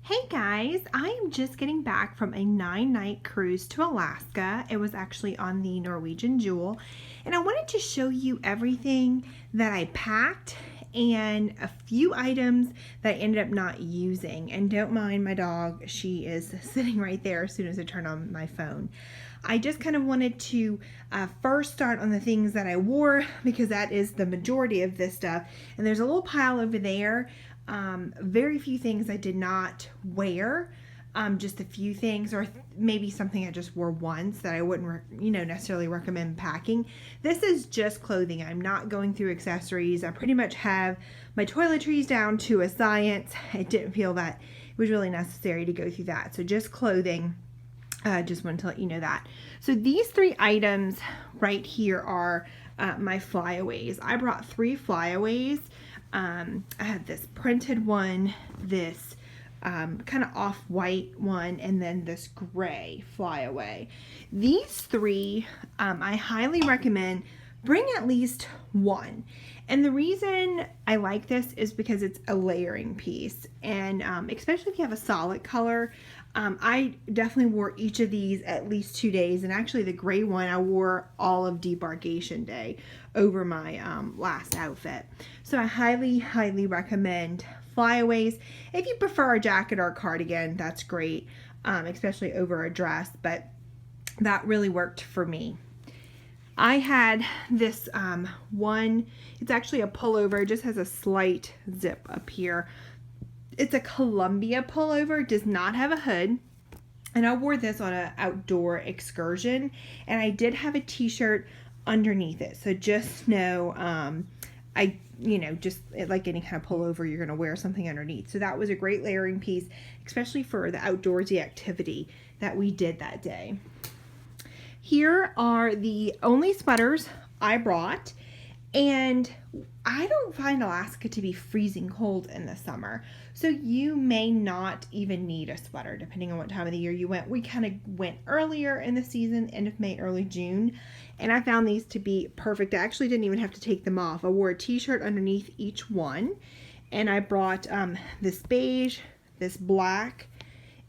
Hey guys, I am just getting back from a 9-night cruise to Alaska. It was actually on the Norwegian Jewel, and I wanted to show you everything that I packed and a few items that I ended up not using. And don't mind my dog, she is sitting right there as soon as I turn on my phone. I just kind of wanted to first start on the things that I wore because that is the majority of this stuff. And there's a little pile over there. Very few things I did not wear. Just a few things, or maybe something I just wore once that I wouldn't, necessarily recommend packing. This is just clothing. I'm not going through accessories. I pretty much have my toiletries down to a science. I didn't feel that it was really necessary to go through that. So just clothing. Just wanted to let you know that. So these 3 items right here are my flyaways. I brought 3 flyaways. I have this printed one, this kind of off-white one, and then this gray flyaway. These 3, I highly recommend bring at least one. And the reason I like this is because it's a layering piece, and especially if you have a solid color. I definitely wore each of these at least 2 days, and actually the gray one I wore all of debarkation day over my last outfit. So I highly recommend flyaways. If you prefer a jacket or a cardigan, that's great, especially over a dress, but that really worked for me. I had this one, it's actually a pullover, it just has a slight zip up here. It's a Columbia pullover, does not have a hood. And I wore this on an outdoor excursion. And I did have a t-shirt underneath it. So just know, just like any kind of pullover, you're going to wear something underneath. So that was a great layering piece, especially for the outdoorsy activity that we did that day. Here are the only sweaters I brought. And I don't find Alaska to be freezing cold in the summer. So you may not even need a sweater depending on what time of the year you went. We kind of went earlier in the season, end of May, early June. And I found these to be perfect. I actually didn't even have to take them off. I wore a t-shirt underneath each one. And I brought this beige, this black,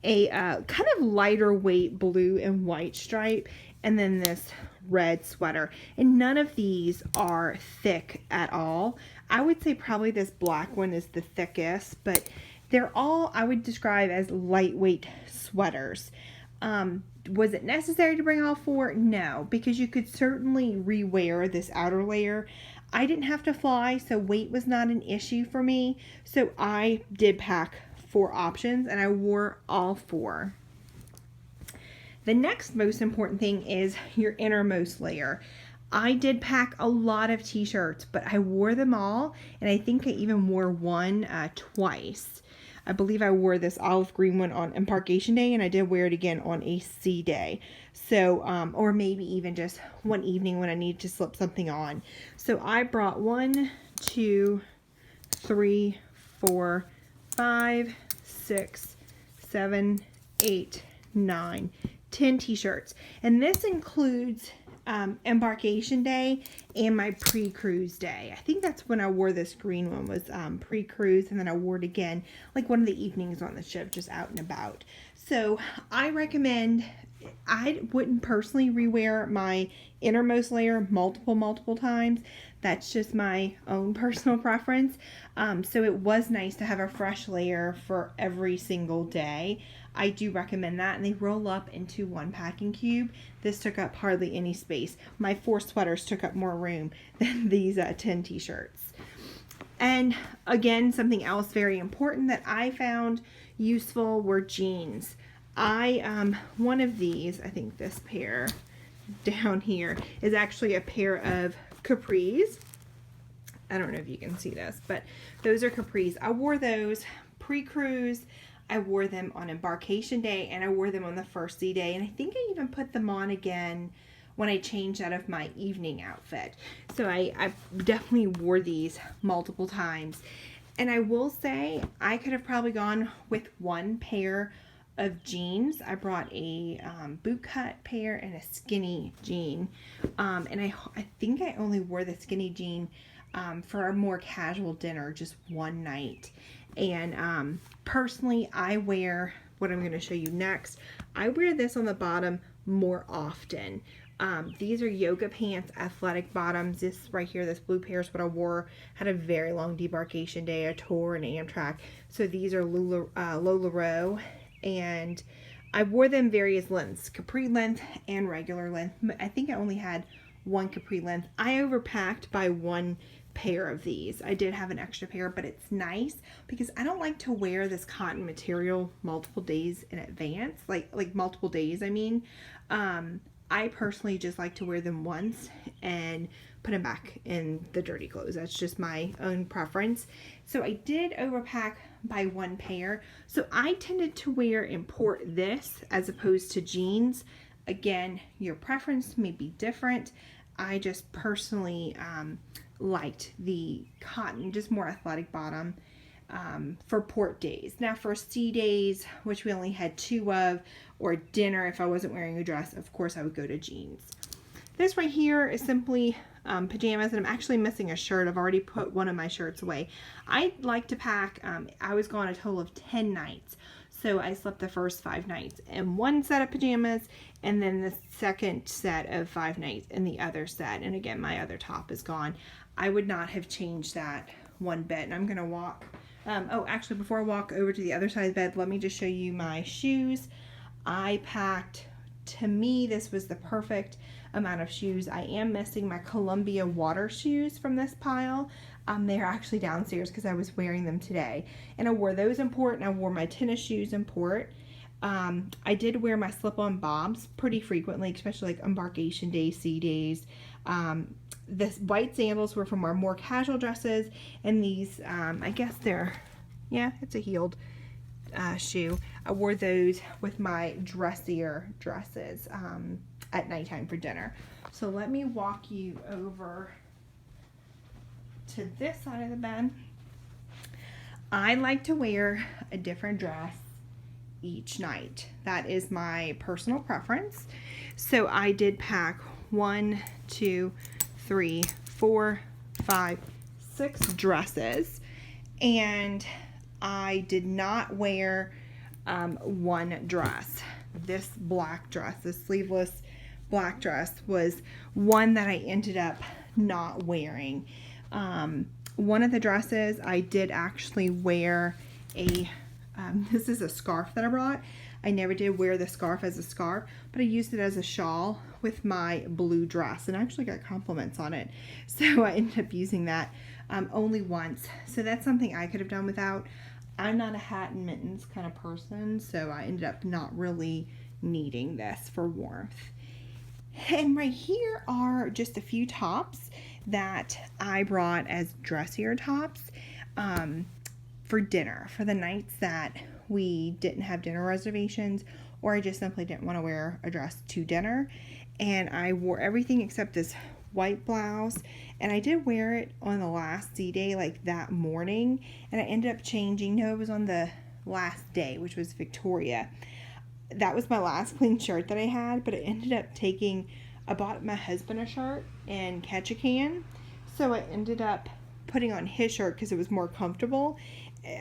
a kind of lighter weight blue and white stripe, and then this red sweater. And none of these are thick at all. I would say probably this black one is the thickest, but they're all, I would describe as lightweight sweaters. Was it necessary to bring all 4? No, because you could certainly rewear this outer layer. I didn't have to fly, so weight was not an issue for me. So I did pack 4 options, and I wore all 4. The next most important thing is your innermost layer. I did pack a lot of t-shirts, but I wore them all, and I think I even wore one twice. I believe I wore this olive green one on embarkation day, and I did wear it again on a sea day. So, or maybe even just one evening when I needed to slip something on. So I brought 1, 2, 3, 4, 5, 6, 7, 8, 9, 10 t-shirts, and this includes embarkation day and my pre-cruise day. I think that's when I wore this green one, was pre-cruise, and then I wore it again like one of the evenings on the ship, just out and about. So I recommend, I wouldn't personally rewear my innermost layer multiple times. That's just my own personal preference. So it was nice to have a fresh layer for every single day. I do recommend that, and they roll up into one packing cube. This took up hardly any space. My 4 sweaters took up more room than these 10 t-shirts. And again, something else very important that I found useful were jeans. One of these, I think this pair down here, is actually a pair of capris. I don't know if you can see this, but those are capris. I wore those pre-cruise. I wore them on embarkation day, and I wore them on the first sea day, and I think I even put them on again when I changed out of my evening outfit. So I definitely wore these multiple times. And I will say I could have probably gone with one pair of jeans. I brought a bootcut pair and a skinny jean, and I think I only wore the skinny jean for a more casual dinner just one night. And personally, I wear what I'm going to show you next. I wear this on the bottom more often. These are yoga pants, athletic bottoms. This right here, this blue pair is what I wore. Had a very long debarkation day, a tour and Amtrak. So these are LuLaRoe, and I wore them various lengths, capri length and regular length. I think I only had one capri length. I overpacked by one pair of these. I did have an extra pair, but it's nice because I don't like to wear this cotton material multiple days in advance, like multiple days, I mean. I personally just like to wear them once and put them back in the dirty clothes. That's just my own preference. So I did overpack by one pair. So I tended to wear import this as opposed to jeans. Again, your preference may be different. I just personally liked the cotton, just more athletic bottom for port days. Now for sea days, which we only had 2 of, or dinner, if I wasn't wearing a dress, of course I would go to jeans. This right here is simply pajamas, and I'm actually missing a shirt. I've already put one of my shirts away. I like to pack, I was gone a total of 10 nights. So I slept the first 5 nights in one set of pajamas, and then the second set of 5 nights in the other set. And again, my other top is gone. I would not have changed that one bit. And I'm going to walk, oh, actually, before I walk over to the other side of the bed, let me just show you my shoes. I packed, to me, this was the perfect amount of shoes. I am missing my Columbia water shoes from this pile. They're actually downstairs because I was wearing them today. And I wore those in port, and I wore my tennis shoes in port. I did wear my slip-on bobs pretty frequently, especially like embarkation days, sea days. The white sandals were from our more casual dresses, and these, I guess they're, yeah, it's a heeled shoe. I wore those with my dressier dresses at nighttime for dinner. So let me walk you over to this side of the bed. I like to wear a different dress each night. That is my personal preference. So I did pack 1, 2, 3, 4, 5, 6 dresses, and I did not wear one dress. This black dress, this sleeveless black dress, was one that I ended up not wearing. One of the dresses I did actually wear a, this is a scarf that I brought. I never did wear the scarf as a scarf, but I used it as a shawl with my blue dress, and I actually got compliments on it. So I ended up using that only once. So that's something I could have done without. I'm not a hat and mittens kind of person, so I ended up not really needing this for warmth. And right here are just a few tops that I brought as dressier tops for dinner, for the nights that we didn't have dinner reservations, or I just simply didn't want to wear a dress to dinner. And I wore everything except this white blouse, and I did wear it on the last sea day, like that morning, and I ended up changing. No, it was on the last day, which was Victoria. That was my last clean shirt that I had, but I ended up I bought my husband a shirt in Ketchikan, so I ended up putting on his shirt because it was more comfortable.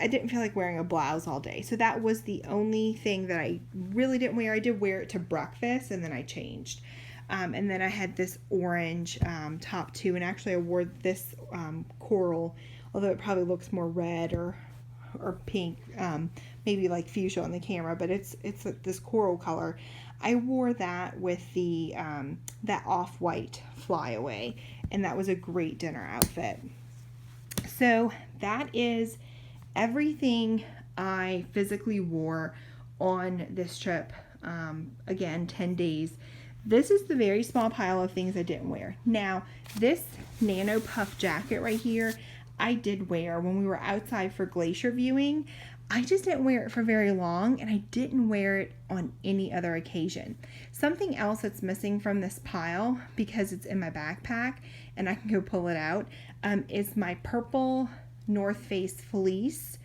I didn't feel like wearing a blouse all day, so that was the only thing that I really didn't wear. I did wear it to breakfast, and then I changed. And then I had this orange top too, and actually I wore this coral, although it probably looks more red or pink, maybe like fuchsia on the camera, but it's like this coral color. I wore that with the that off-white flyaway, and that was a great dinner outfit. So that is everything I physically wore on this trip. Again, 10 days. This is the very small pile of things I didn't wear. Now, this nano puff jacket right here, I did wear when we were outside for glacier viewing. I just didn't wear it for very long, and I didn't wear it on any other occasion. Something else that's missing from this pile, because it's in my backpack and I can go pull it out, is my purple North Face fleece,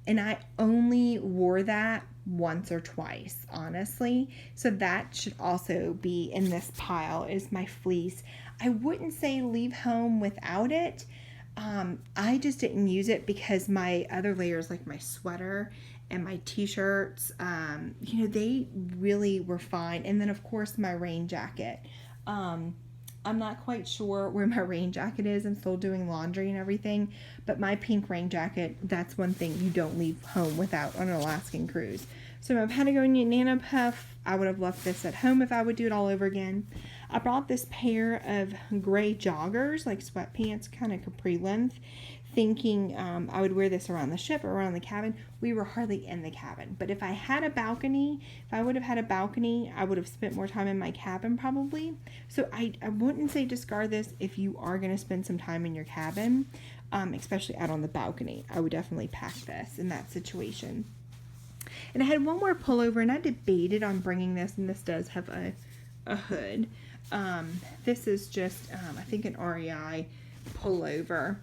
and I only wore that once or twice, honestly. So that should also be in this pile, is my fleece. I wouldn't say leave home without it. I just didn't use it because my other layers, like my sweater and my t-shirts, you know, they really were fine. And then of course my rain jacket. I'm not quite sure where my rain jacket is. I'm still doing laundry and everything, but my pink rain jacket, that's one thing you don't leave home without on an Alaskan cruise. So my Patagonia Nano Puff, I would have left this at home if I would do it all over again. I brought this pair of gray joggers, like sweatpants, kind of capri length, thinking I would wear this around the ship or around the cabin. We were hardly in the cabin, but if I had a balcony, if I would have had a balcony, I would have spent more time in my cabin probably. So I wouldn't say discard this if you are going to spend some time in your cabin, especially out on the balcony. I would definitely pack this in that situation. And I had one more pullover, and I debated on bringing this, and this does have a hood. This is just, I think, an REI pullover.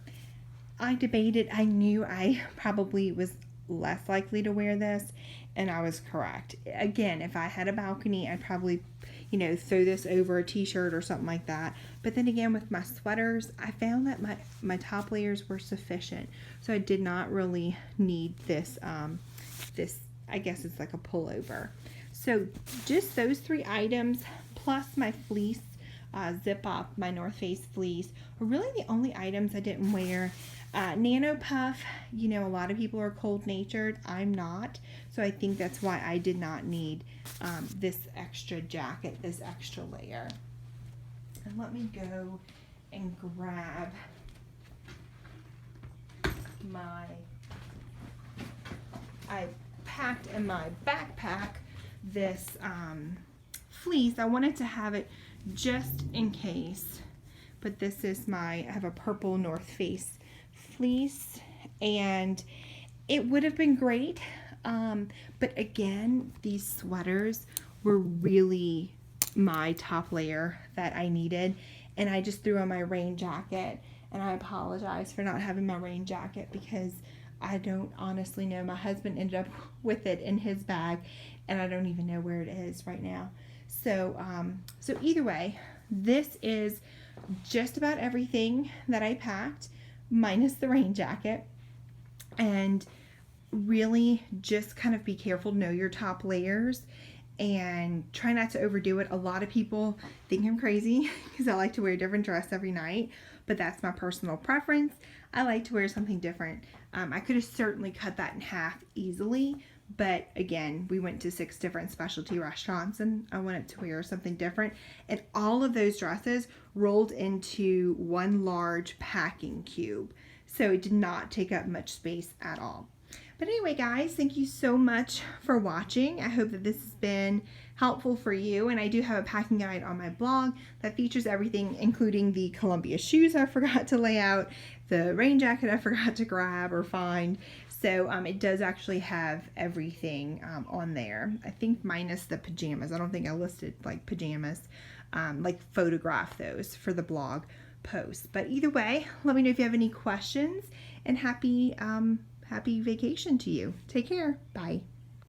I debated. I knew I probably was less likely to wear this, and I was correct. Again, if I had a balcony, I'd probably, you know, throw this over a t-shirt or something like that. But then again, with my sweaters, I found that my top layers were sufficient, so I did not really need this. This, I guess it's like a pullover. So just those 3 items plus my fleece, zip up, my North Face fleece, are really the only items I didn't wear. Nano Puff, you know, a lot of people are cold natured. I'm not. So I think that's why I did not need this extra jacket, this extra layer. And let me go and grab I packed in my backpack this fleece. I wanted to have it just in case, but this is I have a purple North Face fleece, and it would have been great, but again, these sweaters were really my top layer that I needed, and I just threw on my rain jacket, and I apologize for not having my rain jacket because I don't honestly know. My husband ended up with it in his bag, and I don't even know where it is right now. So either way, this is just about everything that I packed, minus the rain jacket. And really just kind of be careful, know your top layers, and try not to overdo it. A lot of people think I'm crazy because I like to wear a different dress every night, but that's my personal preference. I like to wear something different. I could have certainly cut that in half easily, but again, we went to 6 different specialty restaurants and I wanted to wear something different. And all of those dresses rolled into one large packing cube. So it did not take up much space at all. But anyway, guys, thank you so much for watching. I hope that this has been helpful for you. And I do have a packing guide on my blog that features everything, including the Columbia shoes I forgot to lay out, the rain jacket I forgot to grab or find. So it does actually have everything on there. I think minus the pajamas. I don't think I listed like pajamas, like photograph those for the blog post. But either way, let me know if you have any questions, and happy vacation to you. Take care. Bye.